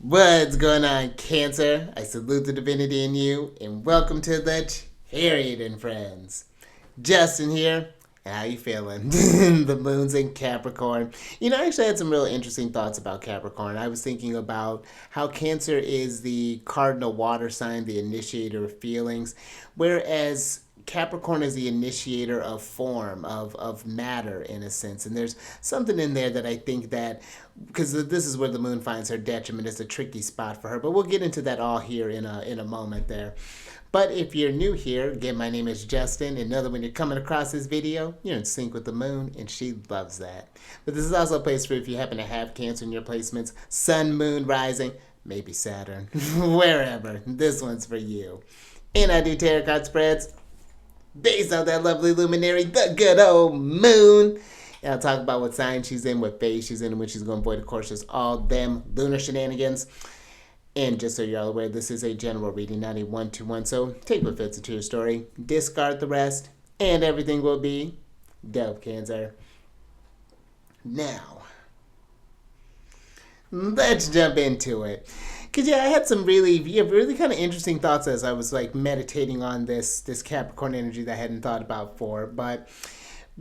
What's going on, Cancer? I salute the divinity in you, and welcome to the Chariot Friends. Justin here. How you feeling? The moon's in Capricorn. I actually had some real interesting thoughts about Capricorn. I was thinking about how Cancer is the cardinal water sign, the initiator of feelings, whereas Capricorn is the initiator of form, of matter in a sense. And there's something in there that I think that, because this is where the moon finds her detriment, it's a tricky spot for her. But we'll get into that all here in a moment there. But if you're new here, again, my name is Justin, and know that when you're coming across this video, you're in sync with the moon, and she loves that. But this is also a place for if you happen to have Cancer in your placements, sun, moon, rising, maybe Saturn, wherever. This one's for you. And I do tarot card spreads based on that lovely luminary, the good old moon. And I'll talk about what sign she's in, what phase she's in, and when she's going to avoid. Of course, just all them lunar shenanigans. And just so you're all aware, this is a general reading, not a one-to-one. So take what fits into your story, discard the rest, and everything will be dope, Cancer. Now, let's jump into it. Because, I had some really kind of interesting thoughts as I was, meditating on this Capricorn energy that I hadn't thought about before. But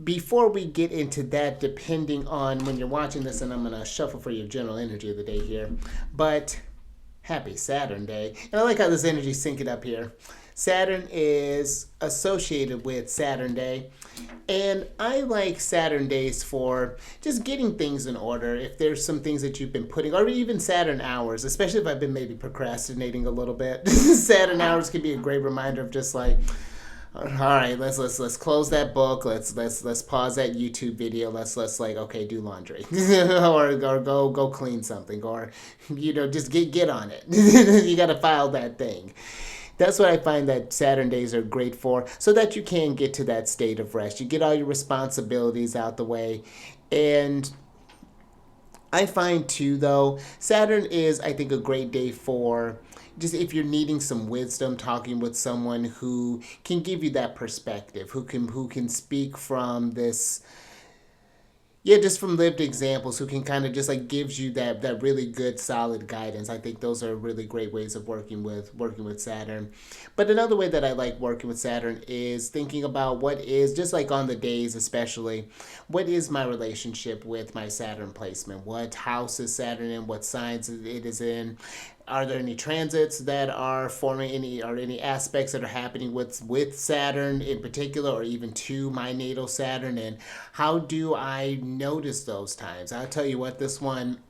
before we get into that, depending on when you're watching this, and I'm going to shuffle for your general energy of the day here, but happy Saturn Day. And I like how this energy is syncing up here. Saturn is associated with Saturn Day. And I like Saturn days for just getting things in order. If there's some things that you've been putting, or even Saturn hours, especially if I've been maybe procrastinating a little bit. Saturn hours can be a great reminder of just like, all right, let's close that book. Let's pause that YouTube video. Let's okay, do laundry or go clean something, or just get on it. You got to file that thing. That's what I find that Saturn days are great for, so that you can get to that state of rest. You get all your responsibilities out the way. And I find too, though, Saturn is, I think, a great day for just if you're needing some wisdom, talking with someone who can give you that perspective, who can speak from this, just from lived examples, who can kind of just like gives you that really good solid guidance. I think those are really great ways of working with Saturn. But another way that I like working with Saturn is thinking about what is, just like on the days especially, what is my relationship with my Saturn placement? What house is Saturn in? What signs it is in? Are there any transits that are forming, any aspects that are happening with Saturn in particular, or even to my natal Saturn? And how do I notice those times? I'll tell you what, this one,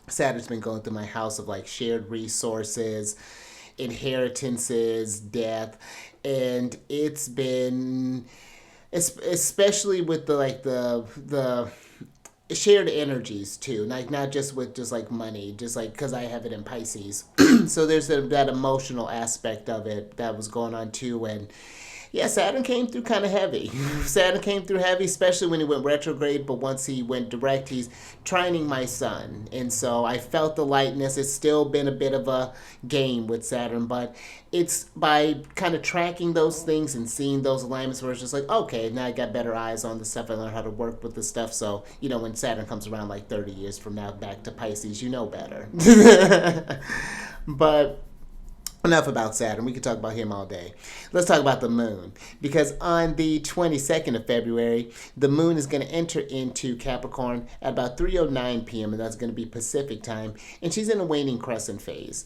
Saturn's been going through my house of like shared resources, inheritances, death, and it's been, especially with the shared energies too, like not just with just like money, just like because I have it in Pisces. So there's that emotional aspect of it that was going on too. And Saturn came through kind of heavy. Saturn came through heavy, especially when he went retrograde. But once he went direct, he's trining my sun. And so I felt the lightness. It's still been a bit of a game with Saturn. But it's by kind of tracking those things and seeing those alignments where it's just like, okay, now I got better eyes on the stuff. I learned how to work with the stuff. So, when Saturn comes around like 30 years from now back to Pisces, you know better. But enough about Saturn. We could talk about him all day. Let's talk about the moon. Because on the 22nd of February, the moon is going to enter into Capricorn at about 3:09 p.m., and that's going to be Pacific time. And she's in a waning crescent phase.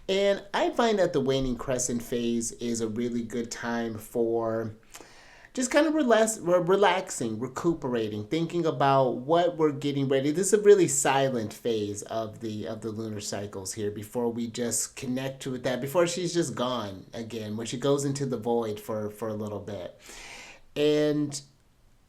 And I find that the waning crescent phase is a really good time for just kind of relaxing, recuperating, thinking about what we're getting ready. This is a really silent phase of the lunar cycles here before we just connect to that, before she's just gone again, when she goes into the void for a little bit. And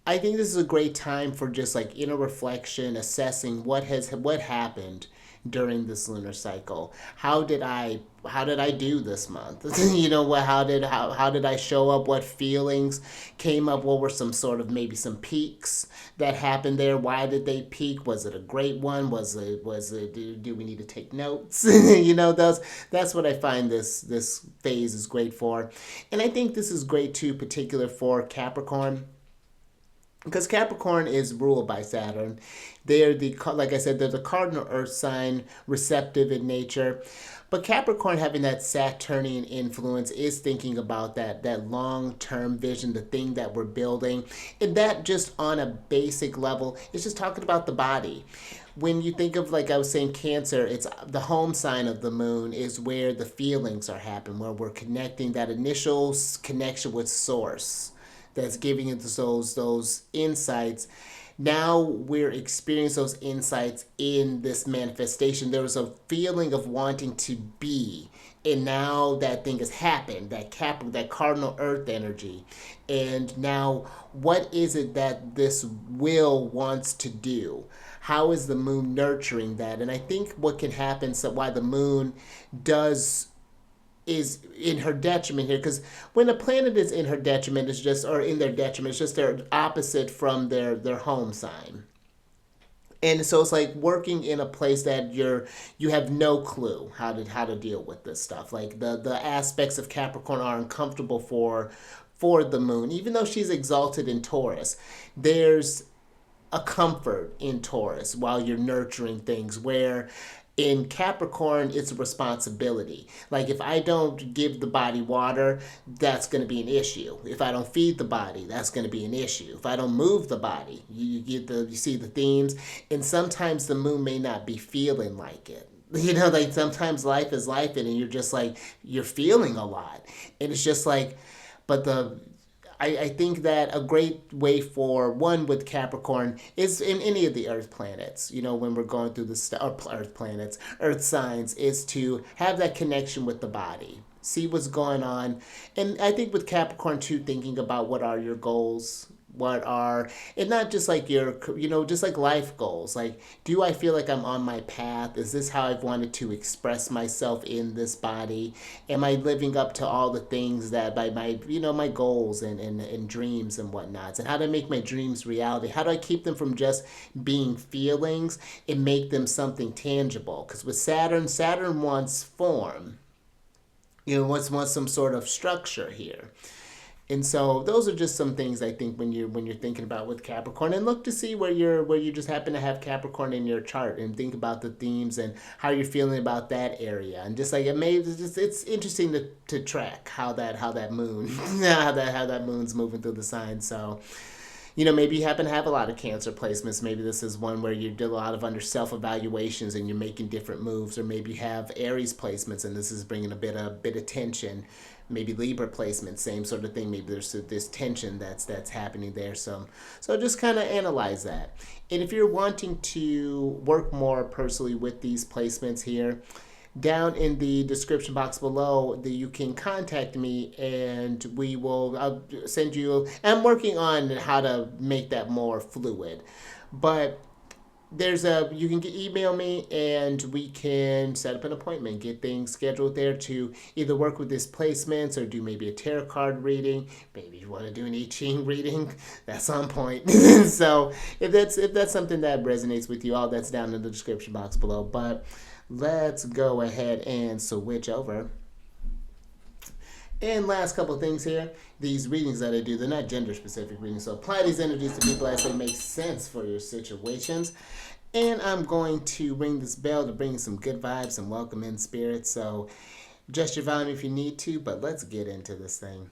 I think this is a great time for just like inner reflection, assessing what happened during this lunar cycle. How did I do this month? How did I show up? What feelings came up? What were some sort of maybe some peaks that happened there? Why did they peak? Was it a great one? Was it do we need to take notes? That's what I find this phase is great for. And I think this is great too, particular for Capricorn, because Capricorn is ruled by Saturn. They're like I said, they're the cardinal earth sign, receptive in nature. But Capricorn having that Saturnian influence is thinking about that long-term vision, the thing that we're building. And that just on a basic level, it's just talking about the body. When you think of, like I was saying, Cancer, it's the home sign of the moon is where the feelings are happening, where we're connecting that initial connection with source that's giving us those insights. Now we're experiencing those insights in this manifestation. There was a feeling of wanting to be, and now that thing has happened. That cardinal earth energy, and now what is it that this will wants to do? How is the moon nurturing that? And I think what can happen, so why the moon does is in her detriment here, because when a planet is in her detriment, it's just, or in their detriment, it's just their opposite from their home sign. And so it's like working in a place that you have no clue how to deal with this stuff. Like the aspects of Capricorn are uncomfortable for the moon, even though she's exalted in Taurus. There's a comfort in Taurus while you're nurturing things, where in Capricorn, it's a responsibility. Like if I don't give the body water, that's going to be an issue. If I don't feed the body, that's going to be an issue. If I don't move the body, you see the themes, and sometimes the moon may not be feeling like it. Like sometimes life is life, and you're just like you're feeling a lot, and it's just like, but I think that a great way for one with Capricorn is in any of the Earth planets, when we're going through Earth planets, Earth signs, is to have that connection with the body, see what's going on. And I think with Capricorn too, thinking about what are your goals, and not just like just like life goals. Like, do I feel like I'm on my path? Is this how I've wanted to express myself in this body? Am I living up to all the things that by my goals and dreams and whatnots? And how do I make my dreams reality? How do I keep them from just being feelings and make them something tangible? Because with Saturn wants form. Wants some sort of structure here. And so those are just some things I think when you're thinking about with Capricorn, and look to see where you just happen to have Capricorn in your chart, and think about the themes and how you're feeling about that area. And just like it's interesting to track how that moon how that moon's moving through the sign. So maybe you happen to have a lot of Cancer placements. Maybe this is one where you do a lot of under self-evaluations and you're making different moves. Or maybe you have Aries placements and this is bringing a bit of tension. Maybe Libra placement, same sort of thing. Maybe there's this tension that's happening there. So just kind of analyze that. And if you're wanting to work more personally with these placements here, down in the description box below, you can contact me and I'll send you. I'm working on how to make that more fluid, but you can email me and we can set up an appointment, get things scheduled there to either work with these placements or do maybe a tarot card reading. Maybe you want to do an I Ching reading. That's on point. So if that's something that resonates with you, all that's down in the description box below. But let's go ahead and switch over. And last couple of things here. These readings that I do, they're not gender specific readings. So apply these energies to people as they make sense for your situations. And I'm going to ring this bell to bring some good vibes and welcome in spirits. So adjust your volume if you need to, but let's get into this thing.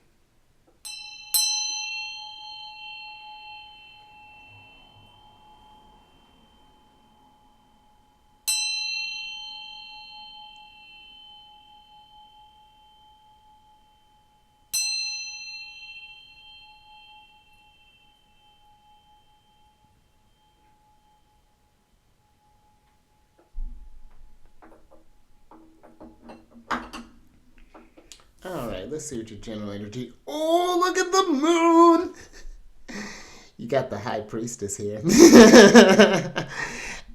All right, let's see what your general energy. Oh, look at the moon! You got the High Priestess here.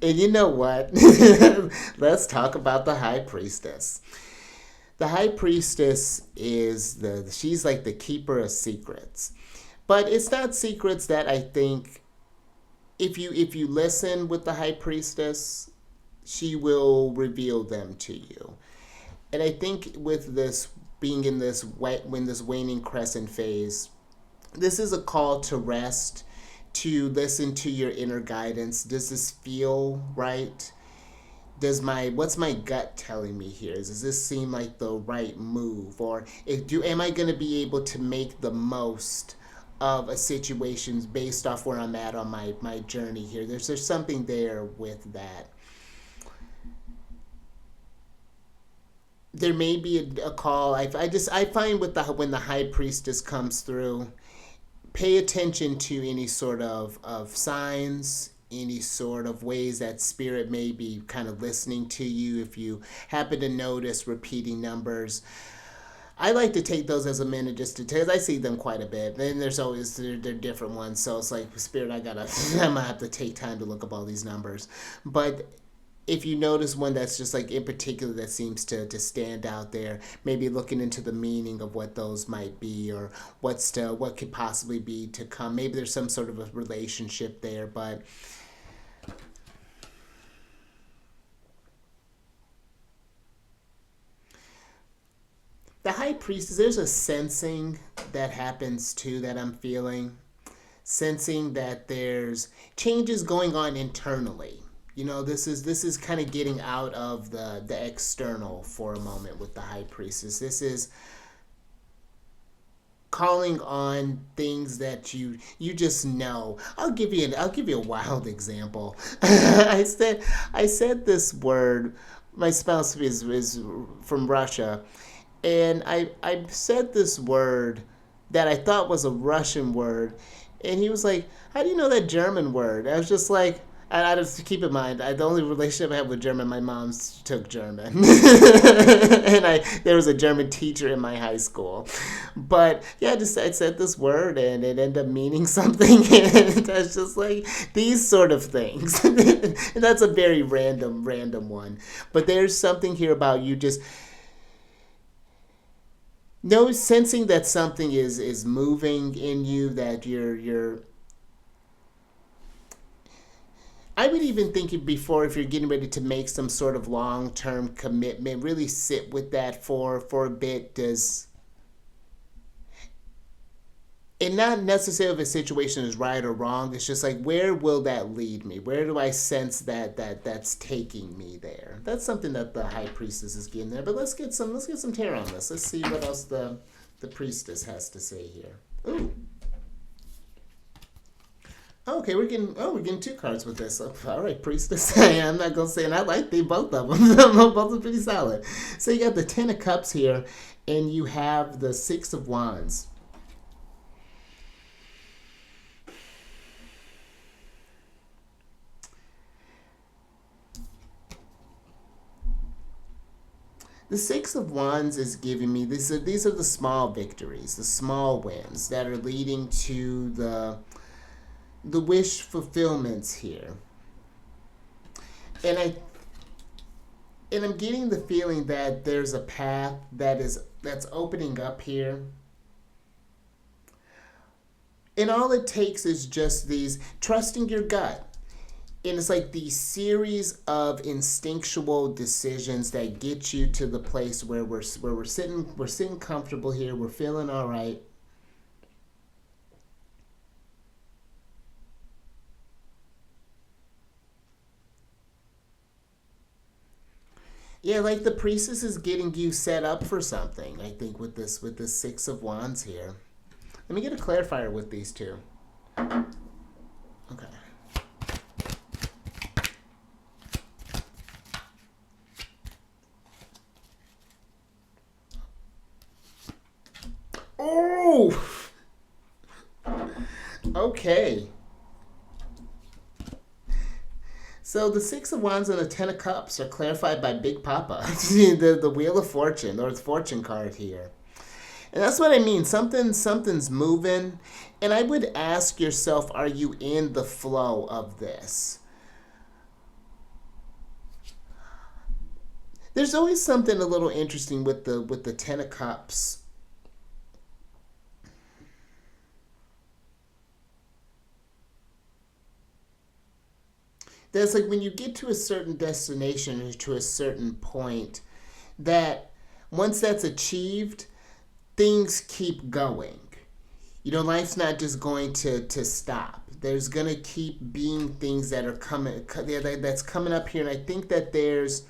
And you know what? Let's talk about the High Priestess. The High Priestess she's like the keeper of secrets. But it's not secrets that I think if you listen with the High Priestess, she will reveal them to you. And I think with this being in this waning crescent phase, this is a call to rest, to listen to your inner guidance. Does this feel right? What's my gut telling me here? Does this seem like the right move, or am I going to be able to make the most of a situation based off where I'm at on my journey here? There's something there with that. There may be a call. I find with when the high priestess comes through, pay attention to any sort of signs, any sort of ways that spirit may be kind of listening to you. If you happen to notice repeating numbers, I like to take those as a minute just to, because I see them quite a bit. Then there's always, they're different ones. So it's like, spirit, I'm gonna have to take time to look up all these numbers. But if you notice one that's just like in particular that seems to stand out there, maybe looking into the meaning of what those might be, or what could possibly be to come. Maybe there's some sort of a relationship there, but the high priestess, there's a sensing that happens too that I'm feeling. Sensing that there's changes going on internally. This is kind of getting out of the external for a moment with the high priestess. This is calling on things that you just know. I'll give you a wild example. I said this word. My spouse is from Russia, and I said this word that I thought was a Russian word, and he was like, "How do you know that German word?" I was just like, I just keep in mind, the only relationship I have with German, my mom took German. And there was a German teacher in my high school. But yeah, I said this word and it ended up meaning something. And that's just like these sort of things. And that's a very random one. But there's something here about you just sensing that something is moving in you, that you're I would even think before, if you're getting ready to make some sort of long-term commitment, really sit with that for a bit. And not necessarily if a situation is right or wrong. It's just like, where will that lead me? Where do I sense that's taking me there? That's something that the high priestess is getting there. But let's get some tarot on this. Let's see what else the priestess has to say here. Ooh. Okay, we're getting two cards with this. All right, priestess. I'm not gonna say, and I like both of them. Both are pretty solid. So you got the Ten of Cups here, and you have the Six of Wands. The Six of Wands is giving me these are the small victories, the small wins that are leading to the wish fulfillments here. And I'm getting the feeling that there's a path that's opening up here. And all it takes is just these trusting your gut. And it's like these series of instinctual decisions that get you to the place where we're sitting comfortable here, we're feeling all right. Yeah, like the priestess is getting you set up for something, I think, with this Six of Wands here. Let me get a clarifier with these two. Okay. Oh! Okay. So the Six of Wands and the Ten of Cups are clarified by Big Papa, the Wheel of Fortune, or the Fortune card here. And that's what I mean. Something's moving. And I would ask yourself, are you in the flow of this? There's always something a little interesting with the Ten of Cups. That's like when you get to a certain destination or to a certain point, that once that's achieved, things keep going. You know, life's not just going to stop. There's gonna keep being things that are coming that's coming up here, and I think that there's,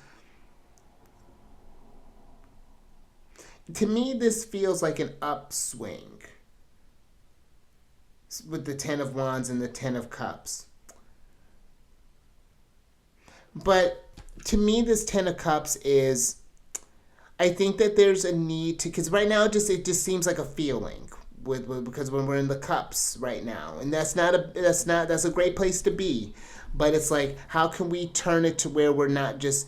to me, this feels like an upswing with the Ten of Wands and the Ten of Cups. But to me, this Ten of Cups is, I think that there's a need to, because right now it just seems like a feeling because when we're in the cups right now, and that's a great place to be, but it's like, how can we turn it to where we're not just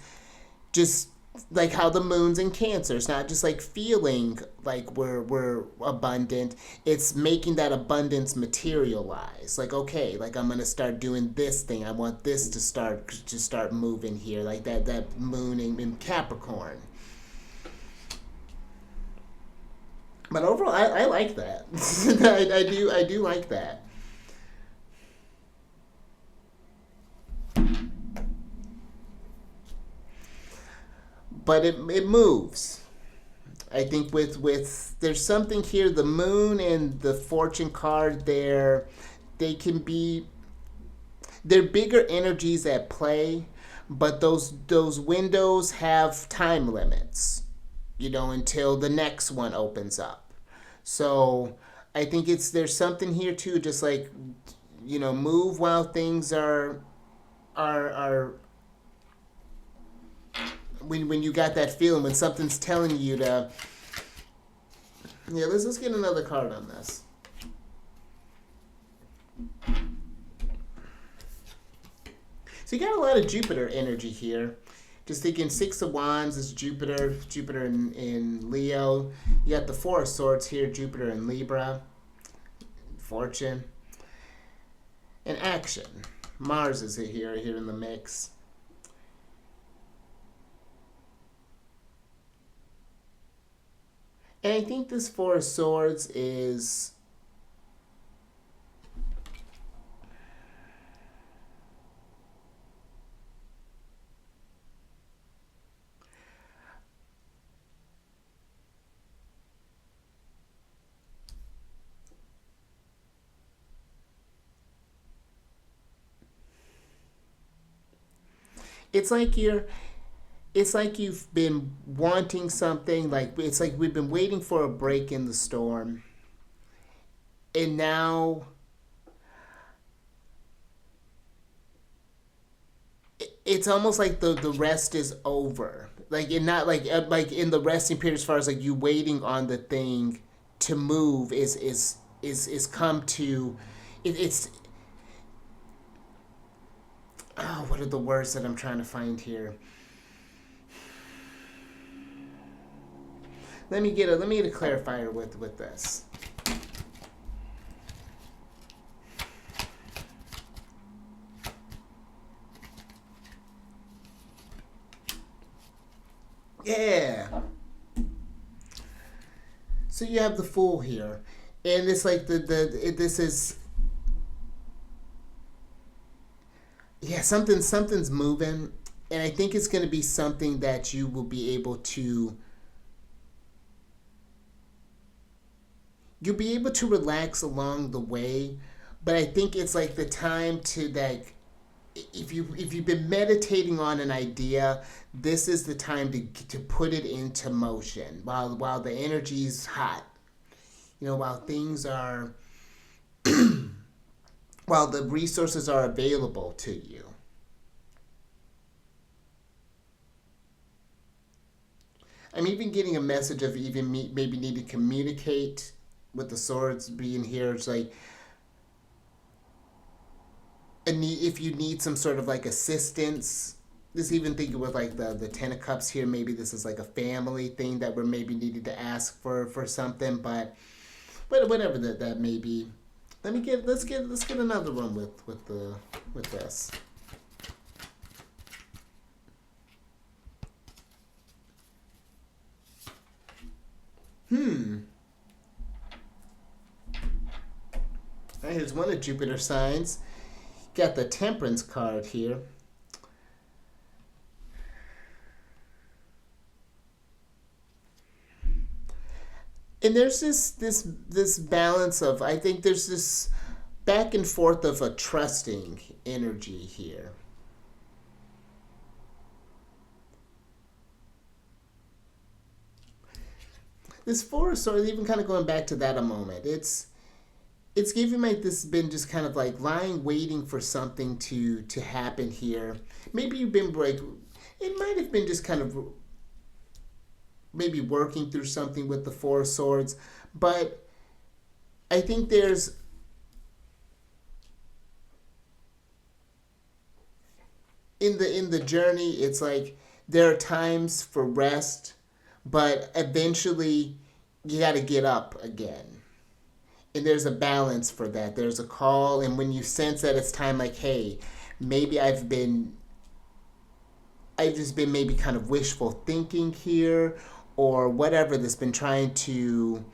like how the moon's in Cancer. It's not just like feeling like we're abundant. It's making that abundance materialize. Like, okay, like I'm gonna start doing this thing. I want this to start moving here. Like that moon in Capricorn. But overall, I like that. I do like that. But it moves. I think with there's something here. The moon and the fortune card there, they can be, they're bigger energies at play, but those windows have time limits. You know, until the next one opens up. So I think there's something here too. Just like, you know, move while things are when you got that feeling, when something's telling you to. Yeah, let's get another card on this. So you got a lot of Jupiter energy here. Just thinking, Six of Wands is Jupiter in Leo. You got the Four of Swords here, Jupiter in Libra, Fortune, and action. Mars is here in the mix. And I think this Four of Swords is, it's like you've been wanting something, like it's like we've been waiting for a break in the storm, and now it's almost like the rest is over, like in not like in the resting period, as far as like you waiting on the thing to move is come to it's oh, what are the words that I'm trying to find here? Let me get a clarifier with this. Yeah. So you have the Fool here, and it's like this is, yeah, something's moving, and I think it's going to be something that you will be able to. You'll be able to relax along the way, but I think it's like the time to, like, if you've been meditating on an idea, this is the time to put it into motion while the energy's hot. You know, while things are while the resources are available to you. I'm even getting a message of even maybe need to communicate with the swords being here. It's like, if you need some sort of like assistance, just even thinking with like the Ten of Cups here, maybe this is like a family thing that we're maybe needing to ask for something, but whatever that may be. Let's get another one with this. Here's one of Jupiter signs. Got the Temperance card here. And there's this balance of, I think there's this back and forth of a trusting energy here. This Four of Swords, even kind of going back to that a moment, it's giving me like this been just kind of like lying waiting for something to happen here. Maybe you've been like, it might have been just kind of maybe working through something with the Four of Swords, but I think there's in the journey, it's like there are times for rest, but eventually you got to get up again. And there's a balance for that. There's a call, and when you sense that it's time, like, hey, maybe I've just been maybe kind of wishful thinking here, or whatever, that's been trying to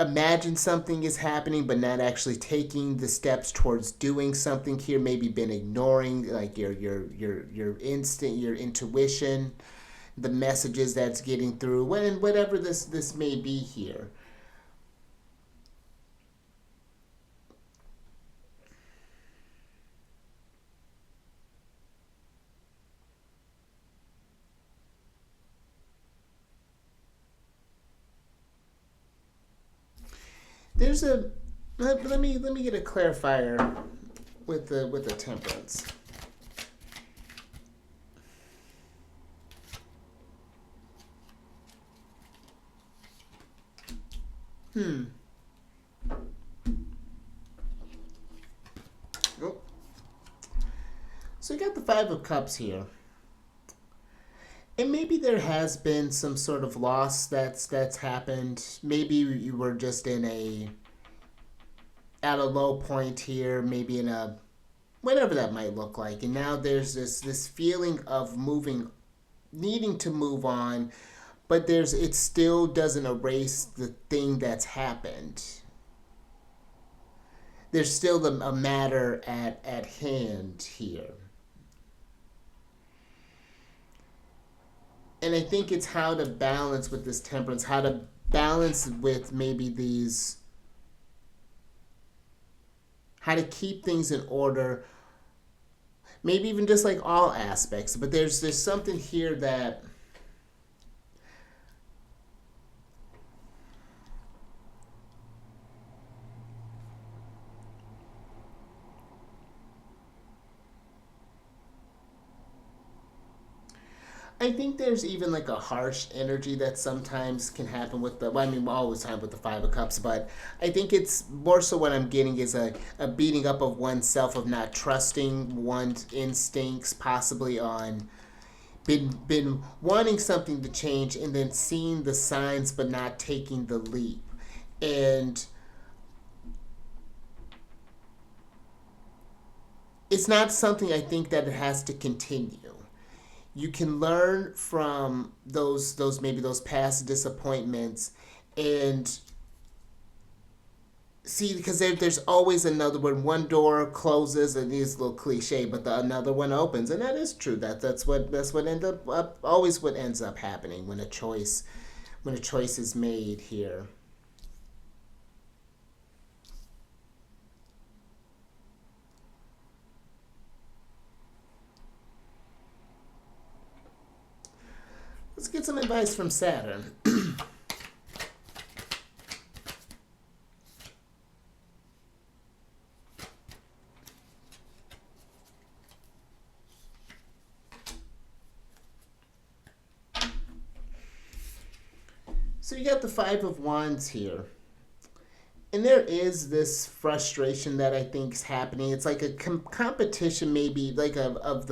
imagine something is happening but not actually taking the steps towards doing something here, maybe been ignoring like your instinct, your intuition, the messages that's getting through, when whatever this may be here. There's a let me get a clarifier with the temperance. Hmm. Oh. So you got the Five of Cups here. And maybe there has been some sort of loss that's happened. Maybe you were just in a at a low point here, maybe in a whatever that might look like. And now there's this feeling of moving, needing to move on, but there's it still doesn't erase the thing that's happened. There's still a matter at hand here. And I think it's how to balance with this temperance, how to balance with maybe these, how to keep things in order, maybe even just like all aspects. But there's something here that I think there's even like a harsh energy that sometimes can happen with the, well, I mean, always time with the Five of Cups, but I think it's more so what I'm getting is a beating up of oneself, of not trusting one's instincts, possibly on been wanting something to change and then seeing the signs but not taking the leap. And it's not something I think that it has to continue. You can learn from those maybe those past disappointments and see, because there's always another one. One door closes and it's a little cliche, but another one opens, and that is true. That's what always what ends up happening when a choice is made here. Let's get some advice from Saturn. So you got the Five of Wands here. And there is this frustration that I think is happening. It's like a competition, maybe like of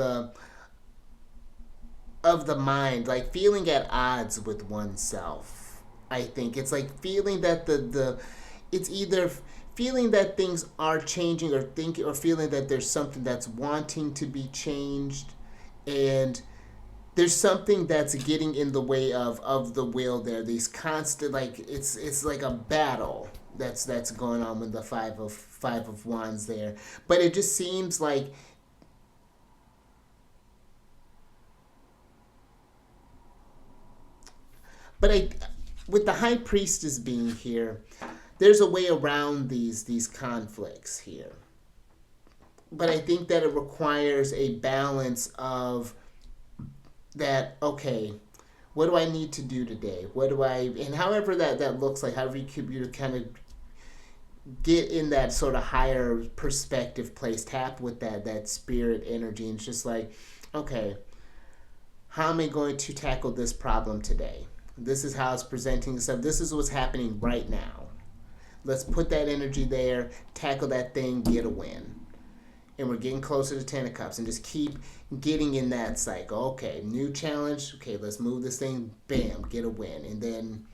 the mind, like feeling at odds with oneself. I think it's like feeling that it's either feeling that things are changing, or thinking, or feeling that there's something that's wanting to be changed, and there's something that's getting in the way of the will there. These constant, like it's like a battle that's going on with the Five of Wands there. But it just seems like, but with the High Priestess being here, there's a way around these conflicts here. But I think that it requires a balance of that, okay, what do I need to do today? What do I, and however that looks like, however you kind of get in that sort of higher perspective place, tap with that spirit energy, and it's just like, okay, how am I going to tackle this problem today? This is how it's presenting itself. This is what's happening right now. Let's put that energy there, tackle that thing, get a win. And we're getting closer to 10 of Cups, and just keep getting in that cycle. Okay, new challenge. Okay, let's move this thing. Bam, get a win. And then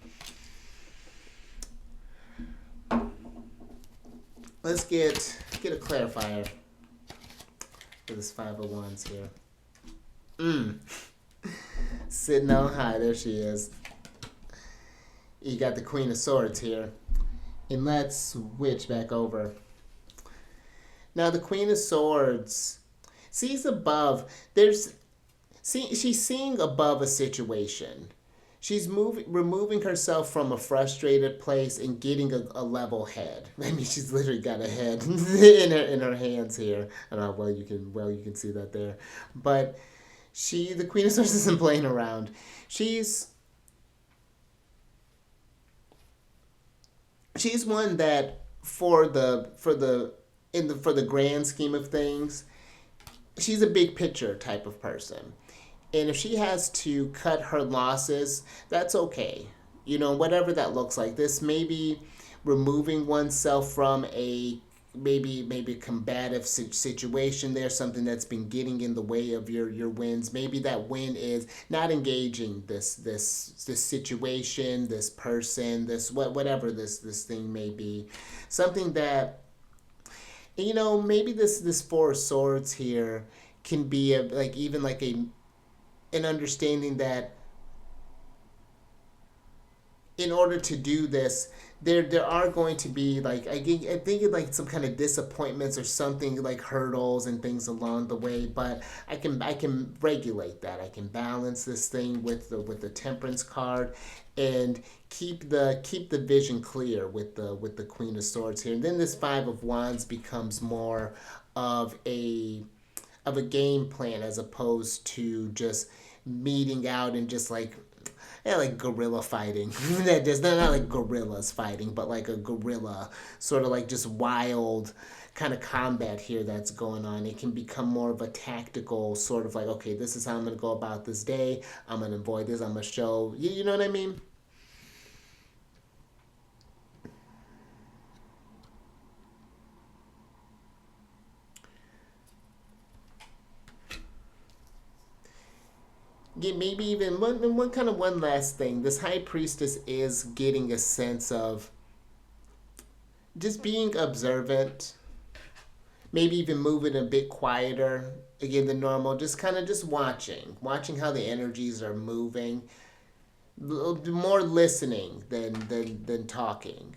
let's get a clarifier for this 5 of Wands here. Sitting on high. There she is. You got the Queen of Swords here. And let's switch back over. Now the Queen of Swords sees above. She's seeing above a situation. She's removing herself from a frustrated place and getting a level head. I mean, she's literally got a head in her hands here. I don't know how you can see that there, but the Queen of Swords isn't playing around. She's one that for the grand scheme of things, she's a big picture type of person. And if she has to cut her losses, that's okay. You know, whatever that looks like. This may be removing oneself from a maybe combative situation there, something that's been getting in the way of your wins. Maybe that win is not engaging this situation, this person, whatever this thing may be. Something that, you know, maybe this 4 of Swords here can be an understanding that in order to do this, there are going to be I think like some kind of disappointments or something, like hurdles and things along the way. But I can regulate that. I can balance this thing with the Temperance card, and keep the vision clear with the Queen of Swords here. And then this 5 of Wands becomes more of a game plan, as opposed to just meeting out and just like guerrilla fighting. That just not like gorillas fighting, but like a guerrilla sort of like just wild kind of combat here that's going on. It can become more of a tactical sort of like, okay, this is how I'm going to go about this day. I'm going to avoid this. I'm going to show you know what I mean? Maybe even one last thing. This High Priestess is getting a sense of just being observant, maybe even moving a bit quieter again than normal, just kind of just watching how the energies are moving, more listening than talking.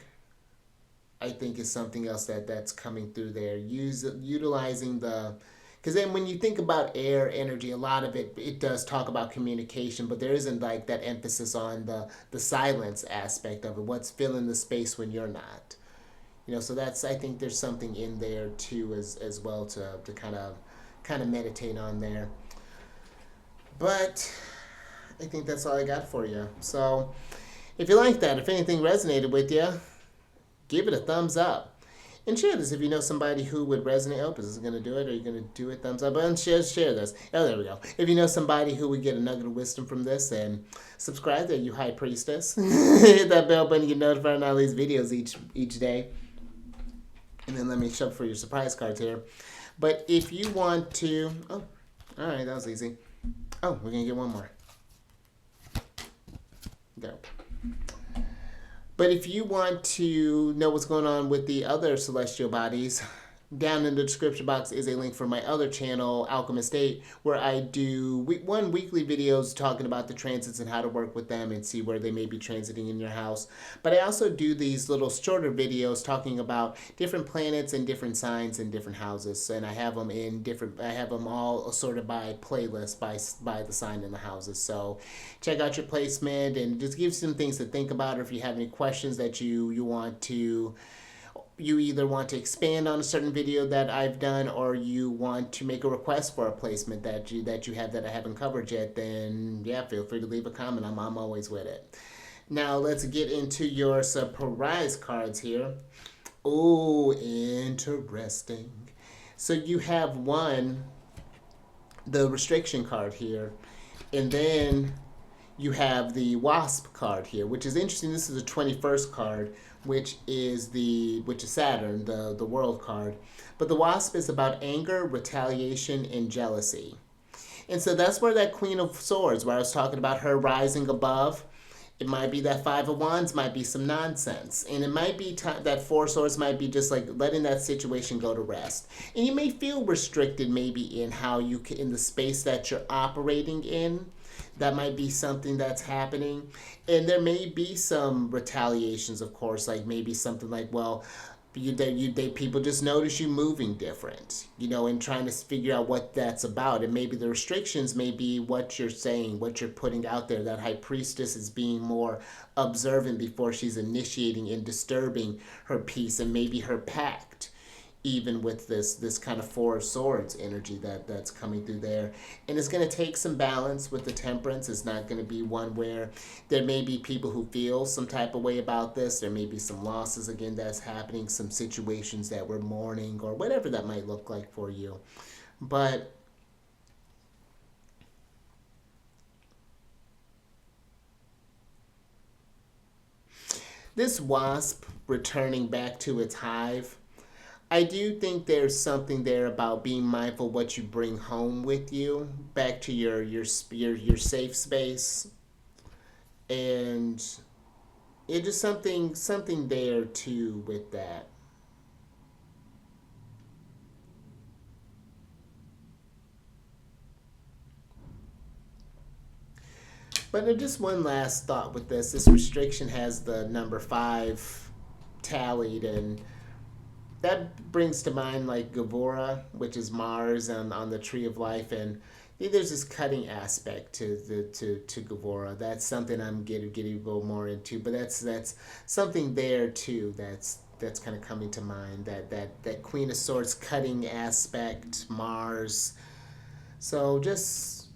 I think is something else that's coming through there. Utilizing because then when you think about air energy, a lot of it does talk about communication, but there isn't like that emphasis on the silence aspect of it. What's filling the space when you're not, you know? So I think there's something in there too as well to kind of meditate on there. But I think that's all I got for you. So if you like that, if anything resonated with you, give it a thumbs up. And share this if you know somebody who would resonate. Oh, is this going to do it? Are you going to do it? Thumbs up. And share this. Oh, there we go. If you know somebody who would get a nugget of wisdom from this, and subscribe there, you High Priestess. Hit that bell button to get notified on all these videos each day. And then let me shove for your surprise cards here. But if you want to... Oh, all right. That was easy. Oh, we're going to get one more. Go. But if you want to know what's going on with the other celestial bodies, Down in the description box is a link for my other channel, Alchemist 8, where I do weekly videos talking about the transits and how to work with them and see where they may be transiting in your house. But I also do these little shorter videos talking about different planets and different signs and different houses. And I have them all sorted by playlist by the sign in the houses. So check out your placement and just give you some things to think about, or if you have any questions that you either want to expand on a certain video that I've done, or you want to make a request for a placement that you have that I haven't covered yet, then yeah, feel free to leave a comment. I'm always with it. Now let's get into your surprise cards here. Oh, interesting. So you have the restriction card here, and then you have the Wasp card here, which is interesting. This is the 21st card, which is Saturn, the World card. But the Wasp is about anger, retaliation, and jealousy. And so that's where that Queen of Swords, where I was talking about her rising above, it might be that Five of Wands might be some nonsense. And it might be that Four of Swords might be just like letting that situation go to rest. And you may feel restricted maybe in how you can, in the space that you're operating in. That might be something that's happening. And there may be some retaliations, of course, like maybe something like, well, people just notice you moving different, and trying to figure out what that's about. And maybe the restrictions may be what you're saying, what you're putting out there. That High Priestess is being more observant before she's initiating and disturbing her peace and maybe her pact, even with this kind of Four of Swords energy that's coming through there. And it's going to take some balance with the Temperance. It's not going to be one where there may be people who feel some type of way about this. There may be some losses, again, that's happening, some situations that we're mourning, or whatever that might look like for you. But this Wasp returning back to its hive, I do think there's something there about being mindful what you bring home with you, back to your safe space, and it is something there too with that. But just one last thought with this. This restriction has the number 5 tallied, and that brings to mind like Gavora, which is Mars on the Tree of Life, and I think there's this cutting aspect to Gavora. That's something I'm getting a little more into, but that's something there too. That's kind of coming to mind. That Queen of Swords cutting aspect, Mars. So just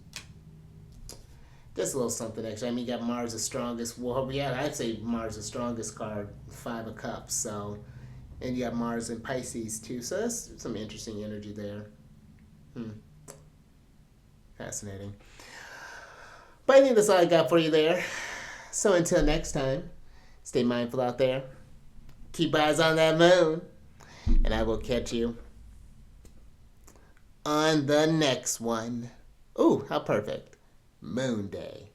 a little something extra. I mean, you got Mars the strongest. Well, yeah, I'd say Mars the strongest card, 5 of Cups. So. And you have Mars in Pisces too, so that's some interesting energy there. Fascinating. But I think that's all I got for you there. So until next time, stay mindful out there. Keep eyes on that moon. And I will catch you on the next one. Ooh, how perfect. Moon Day.